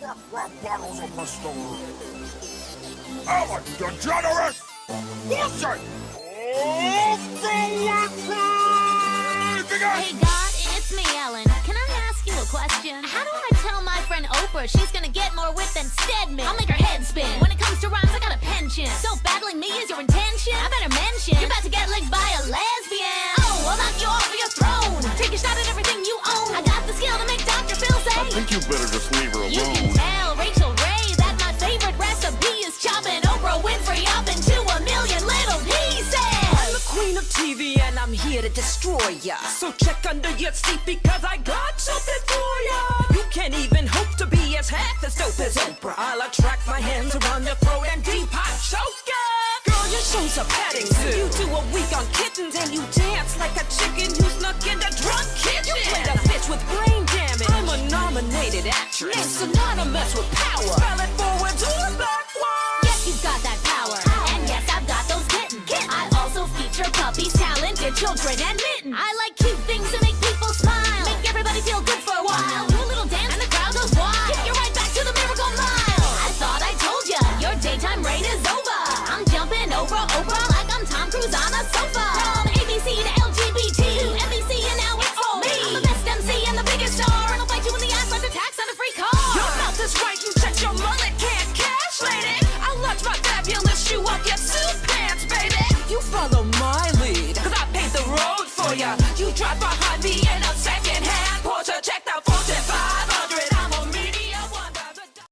Bottles of my store. I'm a degenerate! Bullshit! Hey God, it's me, Ellen. Can I ask you a question? How do I tell my friend Oprah she's gonna get more wit than Stedman? I'll make her head spin. When it comes to rhymes, I got a penchant. So battling me is your intention? I better mention you're about to get licked by a lesbian. Oh, I'll knock you off of your throne. Take a shot at everything you own. I got the skill to make Dr. Phil say, I think you better just leave her you can alone. tell Rachel Ray that my favorite recipe is chopping Oprah Winfrey up into a million little pieces. I'm the queen of TV and I'm here to destroy ya. So check under your seat because I got something for ya. You can't even hope to be as half as dope as Oprah. I'll attract my hands around your throat and deep hot choke ya. Girl, your show's a petting zoo. You do a week on kittens and you dance like a chicken who snuck in the drunk kitchen. You played a bitch with brain damage. I'm a nominated actress. It's synonymous with power. Spell it forwards or backwards. Yes, you've got that power. And yes, I've got those kittens. I also feature puppies, talented children, and mittens. I like